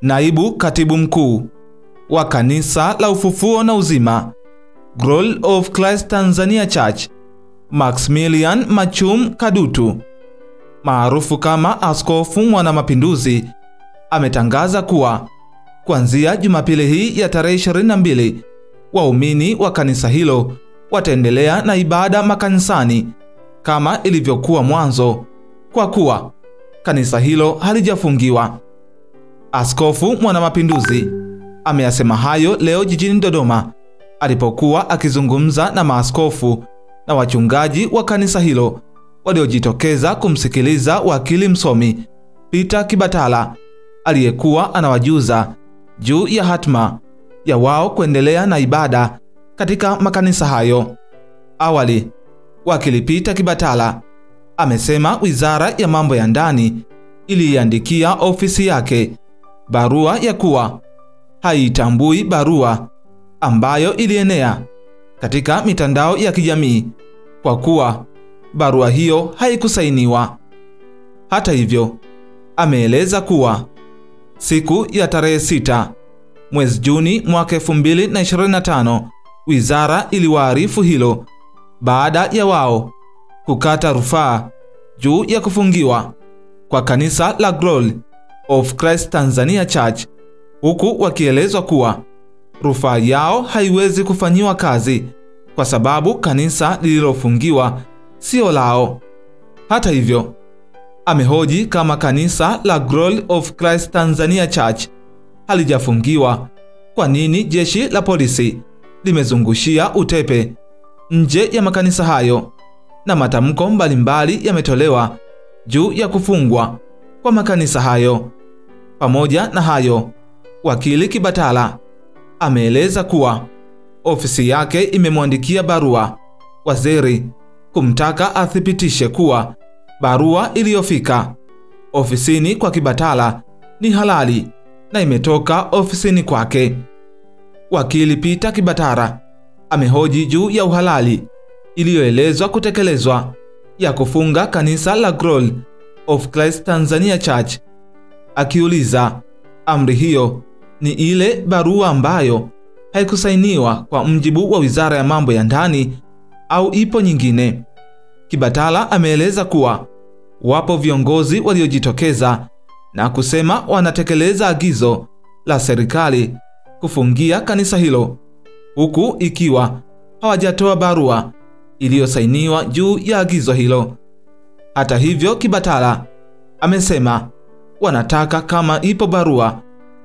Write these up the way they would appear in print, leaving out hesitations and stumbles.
Naibu Katibu Mkuu wa Kanisa la Ufufuo na Uzima Glory of Christ Tanzania Church, Maximilian Machum Kadutu, maarufu kama Askofu Mwanamapinduzi, ametangaza kuwa kuanzia Jumapili hii ya tarehe 22 waumini wa kanisa hilo wataendelea na ibada makanisani kama ilivyokuwa mwanzo, kwa kuwa kanisa hilo halijafungiwa. Askofu Mwanamapinduzi ameyasema hayo leo jijini Dodoma alipokuwa akizungumza na maaskofu na wachungaji wa kanisa hilo waliojitokeza kumsikiliza wakili msomi Peter Kibatala aliyekuwa anawajuza juu ya hatma ya wao kuendelea na ibada katika makanisa hayo. Awali, wakili Peter Kibatala amesema Wizara ya Mambo ya Ndani iliandikia ofisi yake barua ya kuwa haitambui barua ambayo ilienea katika mitandao ya kijamii kwa kuwa barua hiyo haikusainiwa. Hata hivyo, ameeleza kuwa siku ya tarehe 6 mwezi Juni mwaka 2025 wizara iliwaarifu hilo baada ya wao kukata rufaa juu ya kufungiwa kwa kanisa la Glory of Christ Tanzania Church, huku wakielezwa kuwa rufaa yao haiwezi kufanyiwa kazi kwa sababu kanisa lililofungiwa sio lao. Hata hivyo, amehoji kama kanisa la Glory of Christ Tanzania Church halijafungiwa, kwa nini jeshi la polisi limezungushia utepe nje ya makanisa hayo, na matamko mbalimbali yametolewa juu ya kufungwa kwa makanisa hayo. Pamoja na hayo, wakili Kibatala ameeleza kuwa ofisi yake imemwandikia barua waziri kumtaka athibitishe kuwa barua iliyofika ofisini kwa Kibatala ni halali na imetoka ofisini kwake. Wakili Peter Kibatala amehoji juu ya uhalali iliyoelezwa kutekelezwa ya kufunga kanisa la Glory of Christ Tanzania Church, akiuliza amri hiyo ni ile barua ambayo haikusainiwa kwa mjibu wa Wizara ya Mambo ya Ndani au ipo nyingine. Kibatala ameeleza kuwa wapo viongozi waliojitokeza na kusema wanatekeleza agizo la serikali kufungia kanisa hilo, huku ikiwa hawajatoa barua iliyosainiwa juu ya agizo hilo. Hata hivyo, Kibatala amesema wanataka kama ipo barua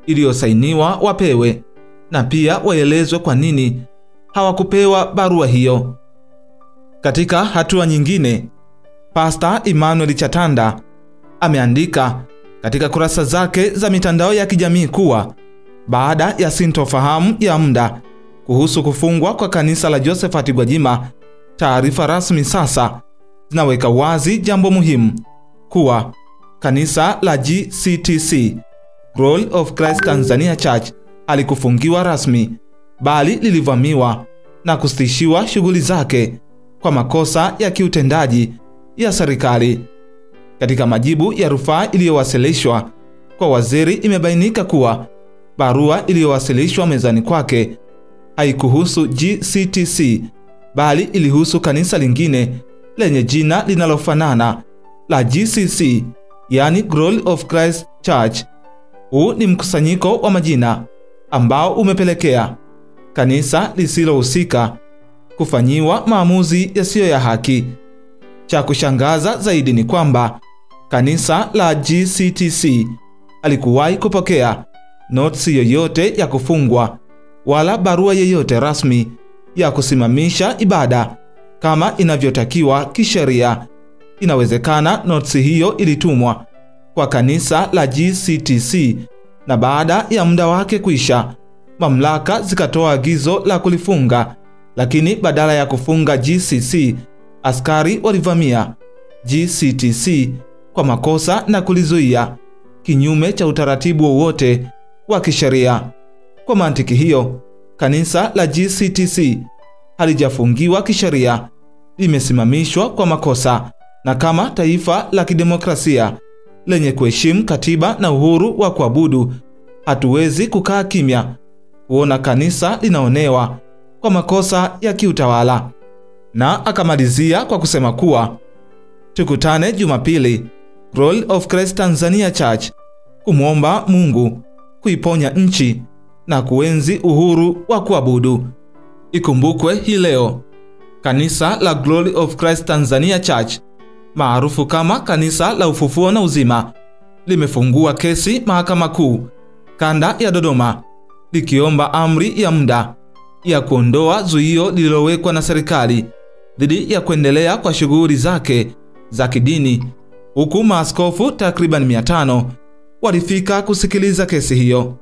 iliyosainiwa wapewe, na pia waelezwe kwa nini hawakupewa barua hiyo. Katika hatua nyingine, Pastor Emmanuel Chatanda ameandika katika kurasa zake za mitandao ya kijamii kuwa baada ya sintofahamu ya muda kuhusu kufungwa kwa kanisa la Josephat Gwajima, taarifa rasmi sasa zinaweka wazi jambo muhimu kuwa kanisa la GCTC Glory of Christ Tanzania Church halikufungiwa rasmi, bali lilivamiwa na kusitishiwa shughuli zake kwa makosa ya kiutendaji ya serikali. Katika majibu ya rufaa iliyowasilishwa kwa waziri, imebainika kuwa barua iliyowasilishwa mezani kwake haikuhusu GCTC, bali ilihusu kanisa lingine lenye jina linalofanana la GCC, yani Glory of Christ Church. Huu ni mkusanyiko wa majina ambao umepelekea kanisa lisilohusika kufanyiwa maamuzi yasiyo ya haki. Cha kushangaza zaidi ni kwamba kanisa la GCTC halikuwahi kupokea notisi yoyote ya kufungwa wala barua yoyote rasmi ya kusimamisha ibada kama inavyotakiwa kisheria. Inawezekana notisi hiyo ilitumwa kwa kanisa la GCTC na baada ya muda wake kuisha, mamlaka zikatoa agizo la kulifunga, lakini badala ya kufunga GCC, askari walivamia GCTC kwa makosa na kulizuia kinyume cha utaratibu wowote wa kisheria. Kwa mantiki hiyo, kanisa la GCTC halijafungiwa kisheria, limesimamishwa kwa makosa, na kama taifa la kidemokrasia lenye kuheshimu katiba na uhuru wa kuabudu, hatuwezi kukaa kimya kuona kanisa linaonewa kwa makosa ya kiutawala. Na akamalizia kwa kusema kuwa tukutane Jumapili Glory of Christ Tanzania Church kumwomba Mungu kuiponya nchi na kuenzi uhuru wa kuabudu. Ikumbukwe hii leo kanisa la Glory of Christ Tanzania Church maarufu kama Kanisa la Ufufuo na Uzima limefungua kesi Mahakama Kuu Kanda ya Dodoma likiomba amri ya muda ya kuondoa zuio lililowekwa na serikali dhidi ya kuendelea kwa shughuli zake za kidini, huku maaskofu takriban 500 walifika kusikiliza kesi hiyo.